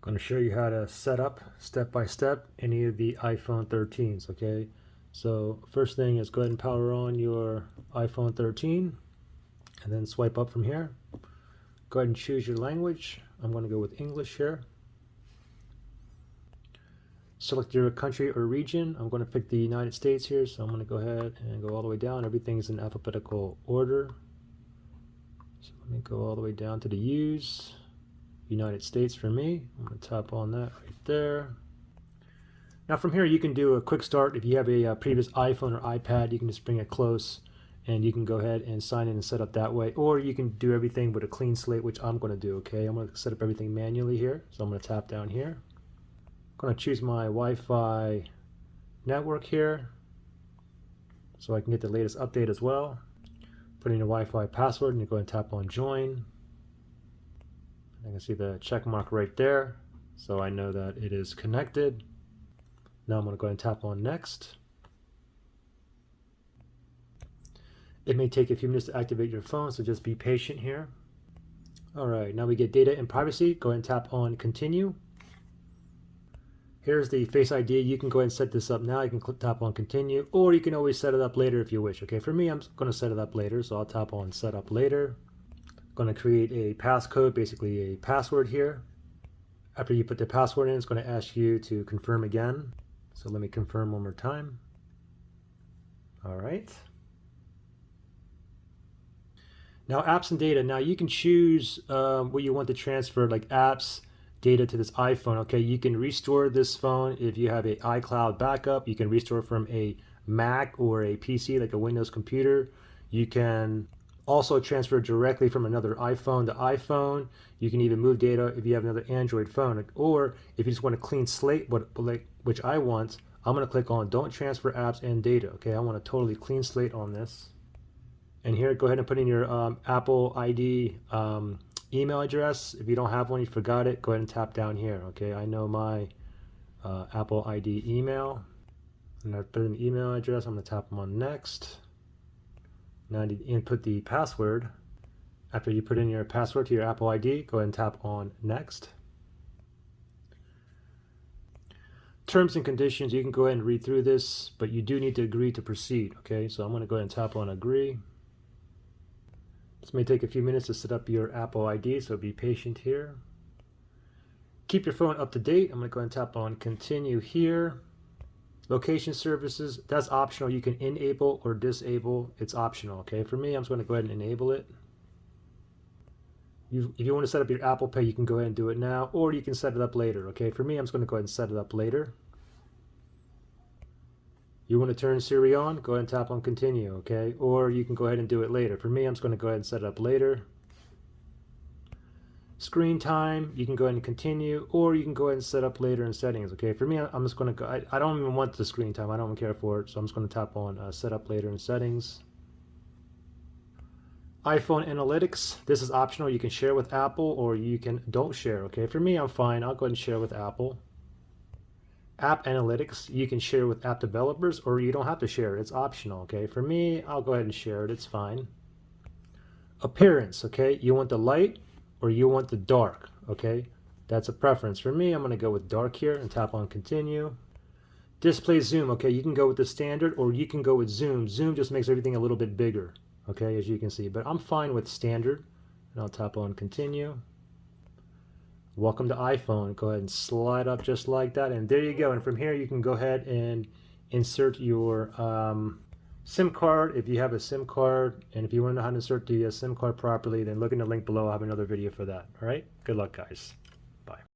going to show you how to set up step by step any of the iPhone 13s. Okay, so first thing is go ahead and power on your iPhone 13 and then swipe up from here. Go ahead and choose your language. I'm going to go with English here. Select your country or region. I'm going to pick the United States here, so I'm going to go ahead and go all the way down. Everything's in alphabetical order. So let me go all the way down to the U's. United States for me. I'm going to tap on that right there. Now from here you can do a quick start. If you have a previous iPhone or iPad, you can just bring it close and you can go ahead and sign in and set up that way, or you can do everything with a clean slate, which I'm going to do. Okay, I'm going to set up everything manually here, so I'm going to tap down here. I'm going to choose my Wi-Fi network here so I can get the latest update as well. Put in your Wi-Fi password and you go and tap on join. I can see the check mark right there, so I know that it is connected. Now I'm going to go ahead and tap on next. It may take a few minutes to activate your phone, so just be patient here. Alright, now we get data and privacy. Go ahead and tap on continue. Here's the Face ID. You can go ahead and set this up now. You can tap on continue, or you can always set it up later if you wish. Okay, for me, I'm going to set it up later, so I'll tap on set up later. Going to create a passcode, basically a password here. After you put the password in, it's going to ask you to confirm again. So let me confirm one more time. All right. Now apps and data. Now you can choose what you want to transfer, like apps, data to this iPhone. Okay, you can restore this phone if you have an iCloud backup. You can restore from a Mac or a PC, like a Windows computer. You can also transfer directly from another iPhone to iPhone. You can even move data if you have another Android phone, or if you just want a clean slate, which I want, I'm going to click on don't transfer apps and data. Okay, I want a totally clean slate on this. And here, go ahead and put in your Apple ID email address. If you don't have one, you forgot it, go ahead and tap down here. Okay, I know my Apple ID email. And I put in the email address. I'm going to tap on next. Now I need to input the password. After you put in your password to your Apple ID, go ahead and tap on next. Terms and conditions, you can go ahead and read through this, but you do need to agree to proceed. Okay, so I'm going to go ahead and tap on agree. This may take a few minutes to set up your Apple ID, so be patient here. Keep your phone up to date. I'm going to go ahead and tap on continue here. Location services, that's optional. You can enable or disable. It's optional. Okay, for me, I'm just going to go ahead and enable it. If you want to set up your Apple Pay, you can go ahead and do it now, or you can set it up later. Okay, for me, I'm just going to go ahead and set it up later. You want to turn Siri on, go ahead and tap on continue. Okay, or you can go ahead and do it later. For me, I'm just going to go ahead and set it up later. Screen time, you can go ahead and continue, or you can go ahead and set up later in settings. Okay, for me, I'm just going to go, I don't even want the screen time, I don't even care for it, so I'm just going to tap on set up later in settings. iPhone analytics, this is optional. You can share with Apple, or you can don't share. Okay, for me, I'm fine. I'll go ahead and share with Apple. App analytics, you can share with app developers, or you don't have to share it. It's optional. Okay, for me, I'll go ahead and share it. It's fine. Appearance, okay, you want the light or you want the dark. Okay, that's a preference. For me, I'm going to go with dark here and tap on continue. Display zoom, okay, you can go with the standard or you can go with zoom. Zoom just makes everything a little bit bigger, okay, as you can see, but I'm fine with standard, and I'll tap on continue. Welcome to iPhone. Go ahead and slide up just like that, and there you go. And from here you can go ahead and insert your SIM card if you have a SIM card, and if you want to know how to insert the SIM card properly, then look in the link below. I have another video for that. All right, good luck guys.